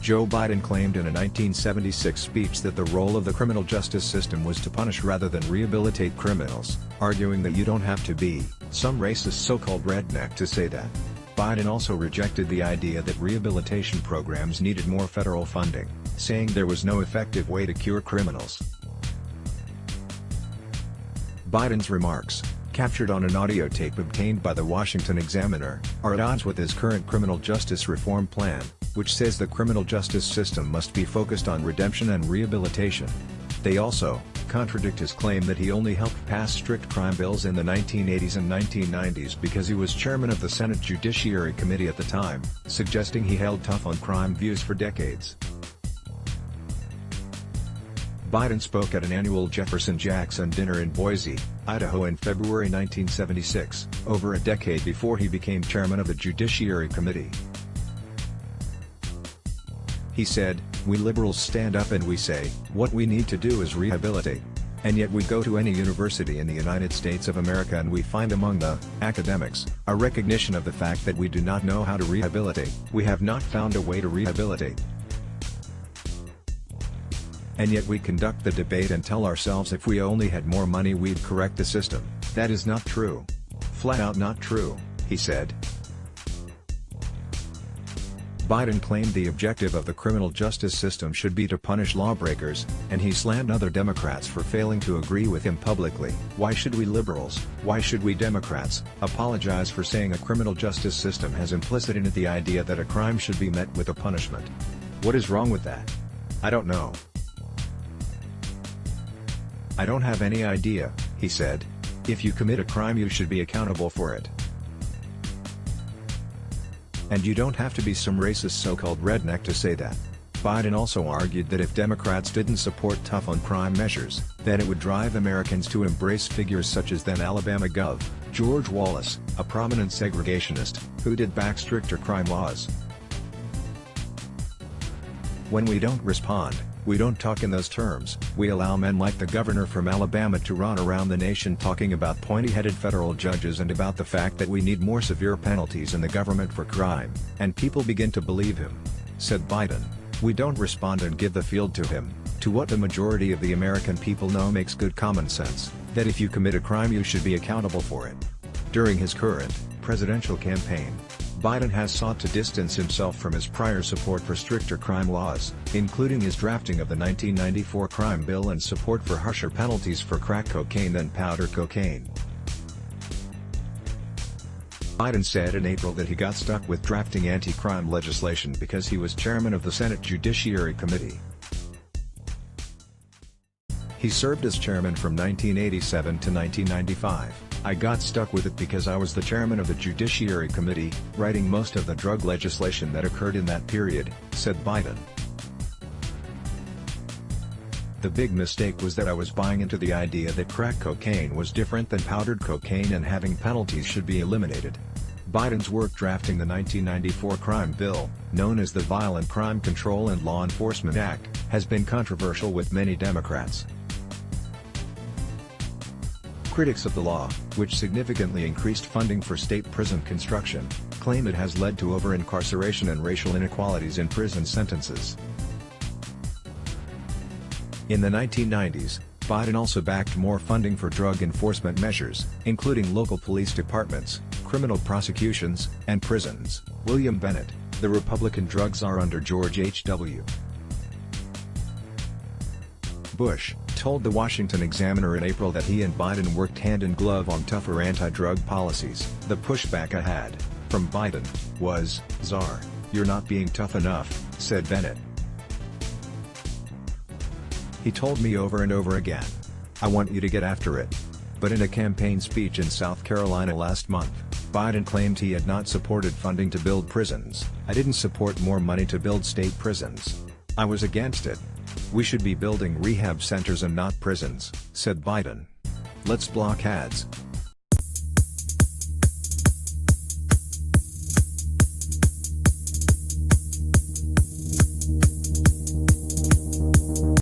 Joe Biden claimed in a 1976 speech that the role of the criminal justice system was to punish rather than rehabilitate criminals, arguing that you don't have to be some racist so-called redneck to say that. Biden also rejected the idea that rehabilitation programs needed more federal funding, saying there was no effective way to cure criminals. Biden's remarks, captured on an audio tape obtained by the Washington Examiner, are at odds with his current criminal justice reform plan, which says the criminal justice system must be focused on redemption and rehabilitation. They also contradict his claim that he only helped pass strict crime bills in the 1980s and 1990s because he was chairman of the Senate Judiciary Committee at the time, suggesting he held tough on crime views for decades. Biden spoke at an annual Jefferson Jackson dinner in Boise, Idaho in February 1976, over a decade before he became chairman of the Judiciary Committee. He said, "We liberals stand up and we say, what we need to do is rehabilitate. And yet we go to any university in the United States of America and we find among the academics a recognition of the fact that we do not know how to rehabilitate. We have not found a way to rehabilitate. And yet we conduct the debate and tell ourselves if we only had more money we'd correct the system. That is not true. Flat out not true," he said. Biden claimed the objective of the criminal justice system should be to punish lawbreakers, and he slammed other Democrats for failing to agree with him publicly. Why should we liberals, why should we Democrats, apologize for saying a criminal justice system has implicit in it the idea that a crime should be met with a punishment? What is wrong with that? I don't know. I don't have any idea, he said. If you commit a crime you should be accountable for it. And you don't have to be some racist so-called redneck to say that. Biden also argued that if Democrats didn't support tough-on-crime measures, then it would drive Americans to embrace figures such as then Alabama Gov. George Wallace, a prominent segregationist, who did back stricter crime laws. When we don't respond, we don't talk in those terms, we allow men like the governor from Alabama to run around the nation talking about pointy-headed federal judges and about the fact that we need more severe penalties in the government for crime, and people begin to believe him," said Biden. "We don't respond and give the field to him, to what the majority of the American people know makes good common sense, that if you commit a crime you should be accountable for it." During his current presidential campaign, Biden has sought to distance himself from his prior support for stricter crime laws, including his drafting of the 1994 crime bill and support for harsher penalties for crack cocaine than powder cocaine. Biden said in April that he got stuck with drafting anti-crime legislation because he was chairman of the Senate Judiciary Committee. He served as chairman from 1987 to 1995. "I got stuck with it because I was the chairman of the Judiciary Committee, writing most of the drug legislation that occurred in that period," said Biden. "The big mistake was that I was buying into the idea that crack cocaine was different than powdered cocaine and having penalties should be eliminated." Biden's work drafting the 1994 crime bill, known as the Violent Crime Control and Law Enforcement Act, has been controversial with many Democrats. Critics of the law, which significantly increased funding for state prison construction, claim it has led to over-incarceration and racial inequalities in prison sentences. In the 1990s, Biden also backed more funding for drug enforcement measures, including local police departments, criminal prosecutions, and prisons. William Bennett, the Republican drug czar under George H.W. Bush, told the Washington Examiner in April that he and Biden worked hand-in-glove on tougher anti-drug policies. The pushback I had from Biden was, "Czar, you're not being tough enough," said Bennett. "He told me over and over again, 'I want you to get after it.'" But in a campaign speech in South Carolina last month, Biden claimed he had not supported funding to build prisons. "I didn't support more money to build state prisons. I was against it. We should be building rehab centers and not prisons," said Biden. "Let's block ads,